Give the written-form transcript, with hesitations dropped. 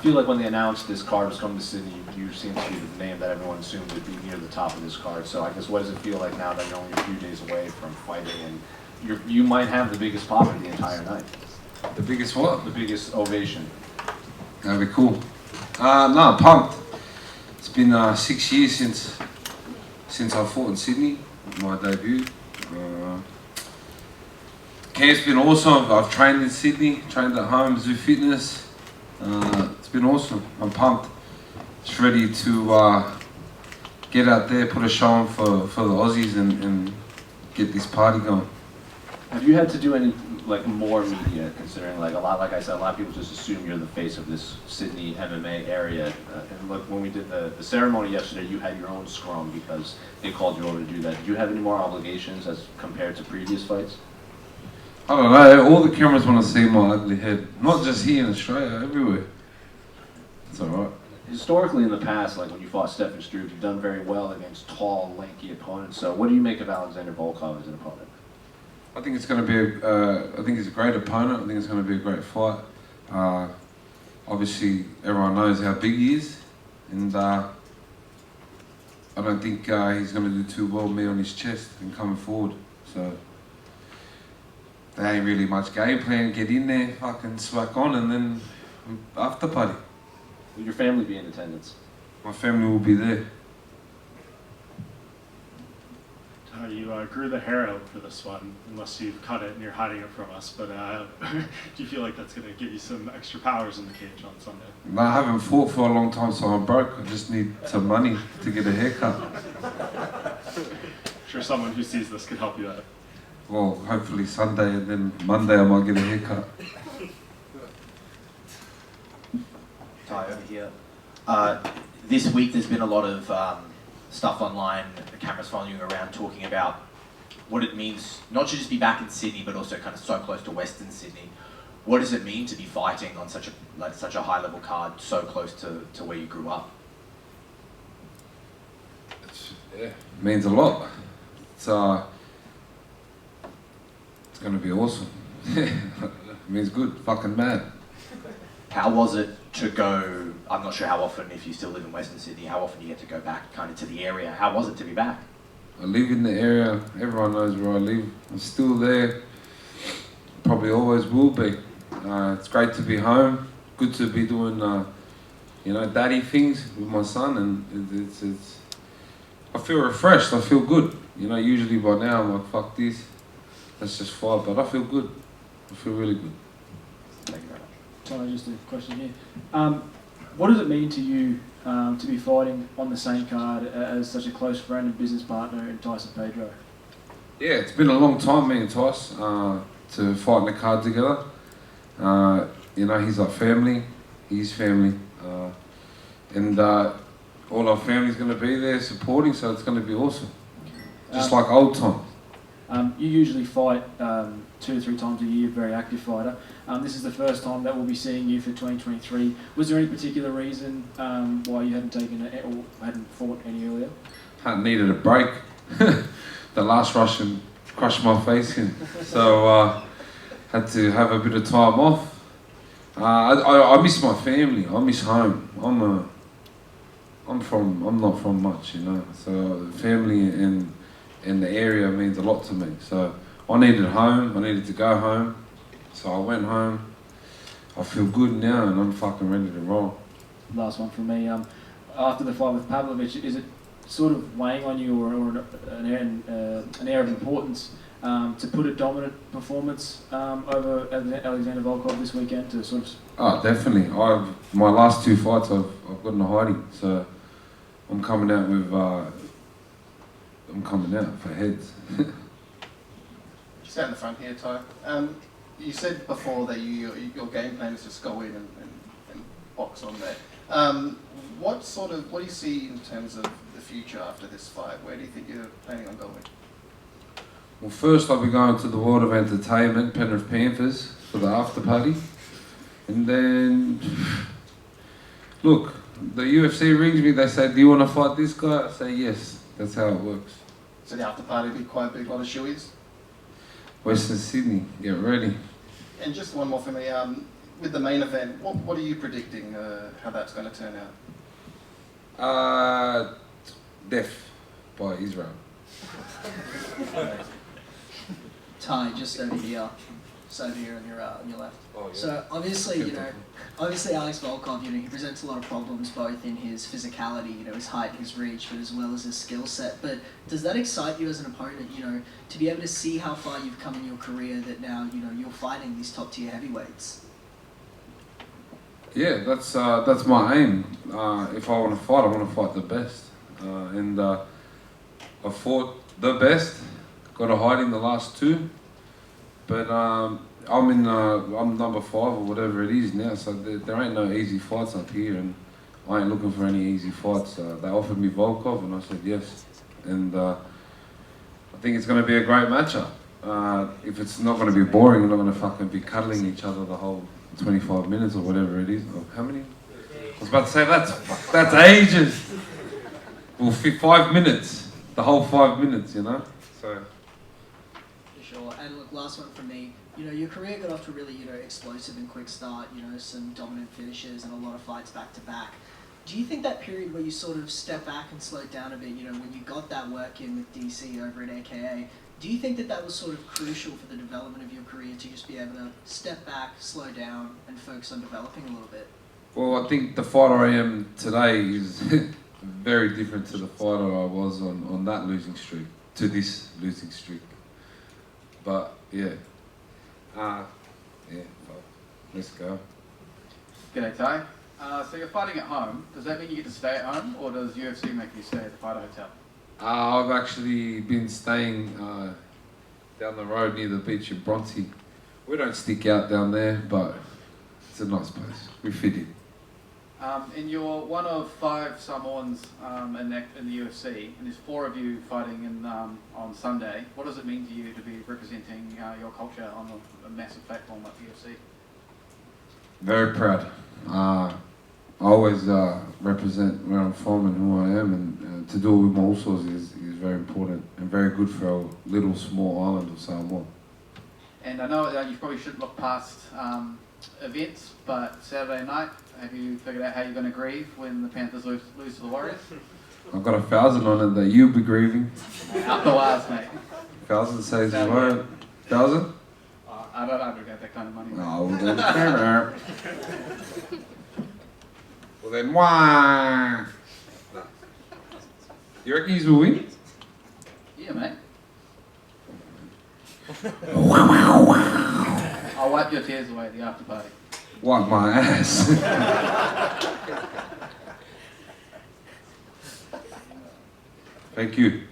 feel like when they announced this card was coming to Sydney, you seem to be the name that everyone assumed would be near the top of this card. So I guess what does it feel like now that you're only a few days away from fighting and you might have the biggest pop of the entire night? The biggest what? The biggest ovation. That'd be cool. No, pumped. It's been 6 years since I fought in Sydney, my debut. Camp's been awesome. I've trained in Sydney, trained at home, Zoo Fitness. It's been awesome. I'm pumped. Just ready to get out there, put a show on for the Aussies and get this party going. Have you had to do any more media, considering like I said, a lot of people just assume you're the face of this Sydney MMA area. And look, when we did the ceremony yesterday, you had your own scrum because they called you over to do that. Did you have any more obligations as compared to previous fights? I don't know, all the cameras want to see my ugly head. Not just here in Australia, everywhere. It's alright. Historically in the past, like when you fought Stefan Struve, you've done very well against tall, lanky opponents. So what do you make of Alexander Volkov as an opponent? I think it's going to be, I think he's a great opponent. I think it's going to be a great fight. Obviously, everyone knows how big he is. And I don't think he's going to do too well with me on his chest and coming forward. So there ain't really much game plan. Get in there, fucking smack on, and then after party. Will your family be in attendance? My family will be there. You grew the hair out for this one, unless you've cut it and you're hiding it from us. But do you feel like that's going to give you some extra powers in the cage on Sunday? No, I haven't fought for a long time, so I'm broke. I just need some money to get a haircut. I'm sure someone who sees this could help you out. Well, hopefully Sunday, and then Monday I might get a haircut. Tai, over here. This week there's been a lot of stuff online, the cameras following you around talking about what it means not to just be back in Sydney, but also kind of so close to Western Sydney. What does it mean to be fighting on such a high level card so close to where you grew up? It means a lot. It's going to be awesome. It means good, fucking mad. How was it to go, I'm not sure how often, if you still live in Western Sydney, how often you get to go back kind of to the area? How was it to be back? I live in the area, everyone knows where I live. I'm still there, probably always will be. It's great to be home, good to be doing, daddy things with my son, and it's I feel refreshed, I feel good. Usually by now I'm like, fuck this, let's just fight, but I feel good. I feel really good. Thank you very much. Sorry, just a question here. What does it mean to you to be fighting on the same card as such a close friend and business partner in Tyson Pedro? Yeah, it's been a long time, me and Tyce, to fight in the card together. He's like family, he's family. And all our family's going to be there supporting, so it's going to be awesome. Just like old times. You usually fight 2 to 3 times a year, very active fighter. This is the first time that we'll be seeing you for 2023. Was there any particular reason why you hadn't taken it or hadn't fought any earlier? I needed a break. The last Russian crushed my face in, so had to have a bit of time off. I miss my family. I miss home. I'm not from much, So family and the area means a lot to me. So I needed home. I needed to go home. So I went home. I feel good now, and I'm fucking ready to roll. Last one from me. After the fight with Pavlovich, is it sort of weighing on you, or an air of importance to put a dominant performance over Alexander Volkov this weekend to sort of? Oh, definitely. My last 2 fights I've got in hiding, so I'm coming out with. I'm coming out for heads. Just out in the front here, Tai. You said before that your game plan is just go in and box on there. What do you see in terms of the future after this fight? Where do you think you're planning on going? Well, first I'll be going to the World of Entertainment, Penrith Panthers, for the after party. And then, look, the UFC rings me, they say, do you want to fight this guy? I say yes. That's how it works. So the after party will be quite a big lot of shoeies? Western Sydney, get ready. And just one more for me. with the main event, what are you predicting how that's going to turn out? Death by Israel. Tai, just over here. Just over here on your left. Oh, yeah. So obviously, obviously Alex Volkov, he presents a lot of problems both in his physicality, his height, his reach, but as well as his skill set. But does that excite you as an opponent, to be able to see how far you've come in your career that now, you're fighting these top tier heavyweights? Yeah, that's my aim. If I want to fight the best. And I fought the best, got a hide in the last two. But I'm number 5 or whatever it is now, so there ain't no easy fights up here, and I ain't looking for any easy fights. They offered me Volkov, and I said yes. And I think it's going to be a great matchup. If it's not going to be boring, we're not going to fucking be cuddling each other the whole 25 minutes or whatever it is. Or how many? I was about to say that's ages. Well, 5 minutes, the whole 5 minutes, So. Sure. And look, last one from me. Your career got off to a really, explosive and quick start. Some dominant finishes and a lot of fights back to back. Do you think that period where you sort of step back and slow down a bit, when you got that work in with DC over at AKA, do you think that was sort of crucial for the development of your career to just be able to step back, slow down, and focus on developing a little bit? Well, I think the fighter I am today is very different to the fighter I was on that losing streak, to this losing streak. But yeah, well, let's go. G'day, Tai. So you're fighting at home. Does that mean you get to stay at home, or does UFC make you stay at the fighter hotel? I've actually been staying down the road near the beach in Bronte. We don't stick out down there, but it's a nice place. We fit in. And you're one of 5 Samoans in the UFC, and there's 4 of you fighting on Sunday. What does it mean to you to be representing your culture on a massive platform like the UFC? Very proud. I always represent where I'm from and who I am, and to do it with my usos is very important and very good for a little small island of Samoa. And I know you probably shouldn't look past events, but Saturday night, have you figured out how you're going to grieve when the Panthers lose to the Warriors? I've got 1,000 on it that you'll be grieving. Up the wires, mate. 1,000 says the word. 1,000? I don't aggregate that kind of money. No, well then. Well then, why? No. You reckon he's will win? Yeah, mate. I'll wipe your tears away at the after party. Wipe my ass. Thank you.